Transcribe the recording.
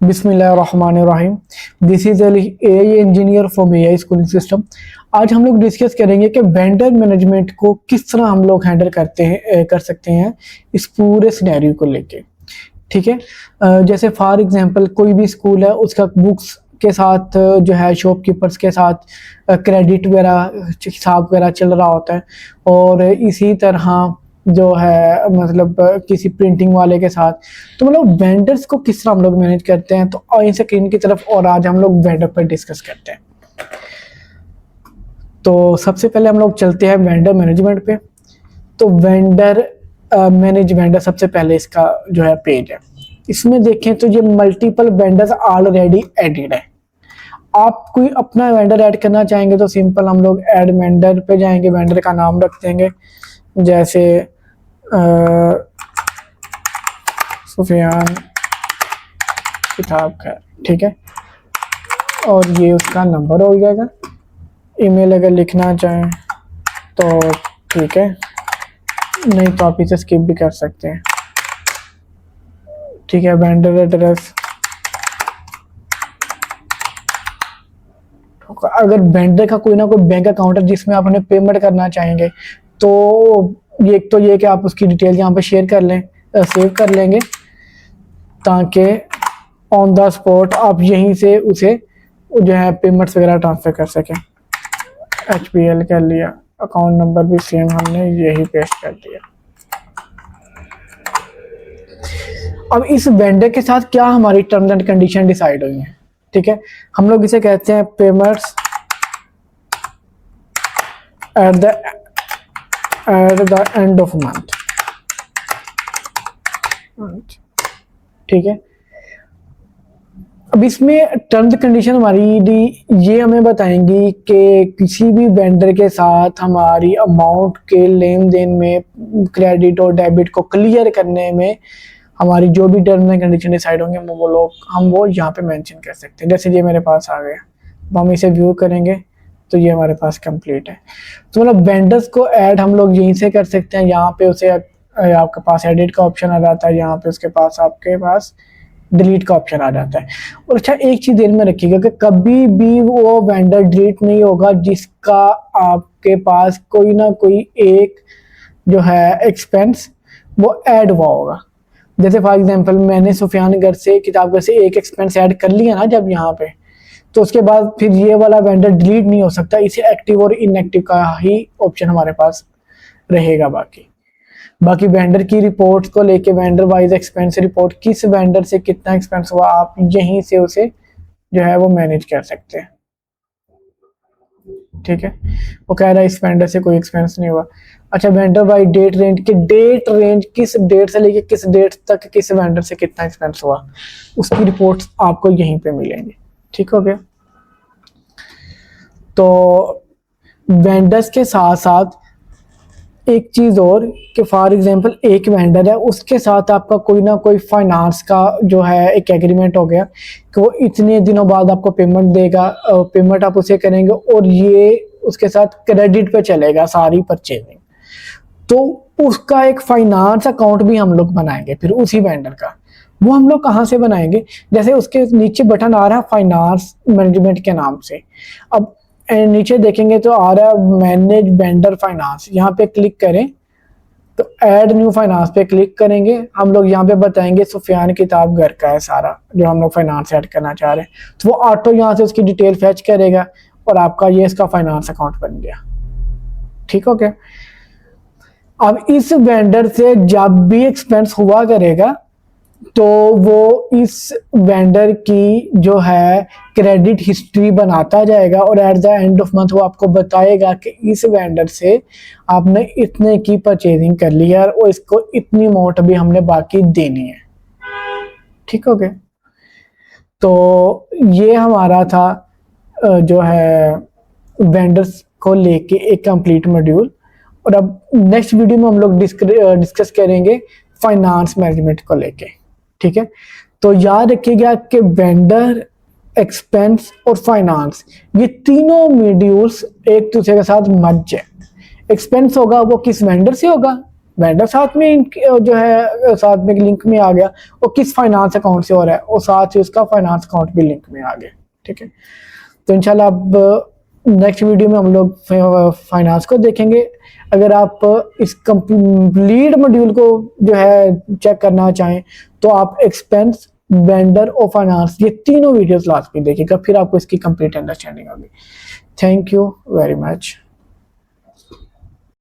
बिस्मिल्लाहिर्रहमानिर्रहीम। This is Ali AI engineer from AI schooling system. आज हम लोग डिस्कस करेंगे कि वेंडर मैनेजमेंट को किस तरह हम लोग हैंडल कर सकते हैं इस पूरे सिनेरियो को लेके। ठीक है, जैसे फॉर एग्जांपल कोई भी स्कूल है, उसका बुक्स के साथ जो है शॉपकीपर्स के साथ क्रेडिट वगैरह हिसाब वगैरह चल रहा होता है, और इसी तरह जो है मतलब किसी प्रिंटिंग वाले के साथ। तो मतलब वेंडर्स को किस तरह हम लोग मैनेज करते हैं, तो आइए स्क्रीन की तरफ और आज हम लोग वेंडर पर डिस्कस करते हैं। तो सबसे पहले हम लोग चलते हैं वेंडर मैनेजमेंट पे। तो वेंडर मैनेज वेंडर सबसे पहले इसका जो है पेज है। इसमें देखें तो ये मल्टीपल वेंडर्स ऑलरेडी एडेड है। आप कोई अपना वेंडर ऐड करना चाहेंगे तो सिंपल हम लोग ऐड वेंडर पे जाएंगे, वेंडर का नाम रख देंगे, जैसे सुफियान किताब का, ठीक है, और ये उसका नंबर हो जाएगा। ईमेल अगर लिखना चाहें तो ठीक है, नहीं तो आप इसे स्किप भी कर सकते हैं। ठीक है, वेंडर एड्रेस, अगर वेंडर का कोई ना कोई बैंक अकाउंट है जिसमें आप उन्हें पेमेंट करना चाहेंगे तो ये कि आप उसकी डिटेल यहाँ पे शेयर कर लें, सेव कर लेंगे, ताकि ऑन द स्पॉट आप यहीं से उसे जो है पेमेंट्स वगैरह ट्रांसफर कर सकें। HPL कर लिया, अकाउंट नंबर भी सेम हमने यही पेस्ट कर दिया। अब इस वेंडर के साथ क्या हमारी टर्म्स एंड कंडीशन डिसाइड हुई है। ठीक है, हम लोग इसे कहते हैं payments at the end of month. ठीक है, अब इसमें टर्म्स कंडीशन हमारी ये हमें बताएंगी कि किसी भी वेंडर के साथ हमारी अमाउंट के लेन देन में, क्रेडिट और डेबिट को क्लियर करने में हमारी जो भी टर्म्स एंड कंडीशन डिसाइड होंगे हम वो यहाँ पे मेंशन कर सकते हैं। जैसे ये मेरे पास आ गया, अब हम इसे व्यू करेंगे तो ये हमारे पास कंप्लीट है। तो मतलब वेंडर्स को ऐड हम लोग यहीं से कर सकते हैं। यहाँ पे उसे आपके पास एडिट का ऑप्शन आ जाता है, यहाँ पे उसके पास आपके पास डिलीट का ऑप्शन आ जाता है। और अच्छा, एक चीज ध्यान में रखिएगा कि कभी भी वो वेंडर डिलीट नहीं होगा जिसका आपके पास कोई ना कोई एक जो है एक्सपेंस वो ऐड हुआ होगा। जैसे फॉर एग्जांपल मैंने सुफियान घर से किताब घर से एक एक्सपेंस ऐड कर लिया ना जब यहाँ पे, तो उसके बाद फिर ये वाला वेंडर डिलीट नहीं हो सकता। इसे एक्टिव और इनएक्टिव का ही ऑप्शन हमारे पास रहेगा। बाकी वेंडर की रिपोर्ट्स को लेके वेंडर वाइज एक्सपेंस रिपोर्ट, किस वेंडर से कितना एक्सपेंस हुआ, आप यहीं से उसे जो है वो मैनेज कर सकते हैं। ठीक है, वो कह रहा है इस वेंडर से कोई एक्सपेंस नहीं हुआ। अच्छा, वेंडर बाय डेट रेंज, के डेट रेंज किस डेट से लेके किस डेट तक किस वेंडर से कितना एक्सपेंस हुआ, उसकी रिपोर्ट्स आपको यहीं पे मिलेंगी। ठीक हो गया। तो वेंडर्स के साथ साथ एक चीज और कि फॉर एग्जांपल एक वेंडर है, उसके साथ आपका कोई ना कोई फाइनेंस का जो है एक एग्रीमेंट हो गया कि वो इतने दिनों बाद आपको पेमेंट देगा, पेमेंट आप उसे करेंगे और ये उसके साथ क्रेडिट पे चलेगा सारी परचेजिंग। तो उसका एक फाइनेंस अकाउंट भी हम लोग बनाएंगे फिर उसी वेंडर का। वो हम लोग कहाँ से बनाएंगे, जैसे उसके नीचे बटन आ रहा है फाइनेंस मैनेजमेंट के नाम से। अब नीचे देखेंगे तो आ रहा है मैनेज वेंडर फाइनेंस, यहाँ पे क्लिक करें तो ऐड न्यू फाइनेंस पे क्लिक करेंगे। हम लोग यहाँ पे बताएंगे सुफियान किताब घर का है सारा जो हम लोग फाइनेंस ऐड करना चाह रहे हैं, तो वो ऑटो यहाँ से उसकी डिटेल फेच करेगा और आपका ये इसका फाइनेंस अकाउंट बन गया। ठीक हो गया। अब इस वेंडर से जब भी एक्सपेंस हुआ करेगा तो वो इस वेंडर की जो है क्रेडिट हिस्ट्री बनाता जाएगा और at the end of month वो आपको बताएगा कि इस वेंडर से आपने इतने की परचेजिंग कर ली है और इसको इतनी अमाउंट भी हमने बाकी देनी है। ठीक हो गया। तो ये हमारा था जो है वेंडर्स को लेके एक कंप्लीट मॉड्यूल। और अब नेक्स्ट वीडियो में हम लोग डिस्कस करेंगे फाइनेंस मैनेजमेंट को लेके। ठीक है, तो याद रखिएगा कि वेंडर, एक्सपेंस और फाइनेंस ये तीनों मॉड्यूल्स एक दूसरे के साथ मर्ज है। एक्सपेंस होगा वो किस वेंडर से होगा, वेंडर साथ में जो है साथ में लिंक में आ गया, वो किस फाइनेंस अकाउंट से हो रहा है, और साथ ही उसका फाइनेंस अकाउंट भी लिंक में आ गया। ठीक है, तो इंशाल्लाह अब नेक्स्ट वीडियो में हम लोग फाइनेंस को देखेंगे। अगर आप इस कंप्लीट मॉड्यूल को जो है चेक करना चाहें तो आप एक्सपेंस, वेंडर और फाइनेंस ये तीनों वीडियोस लास्ट में देखिएगा, फिर आपको इसकी कंप्लीट अंडरस्टैंडिंग होगी। Thank you very much.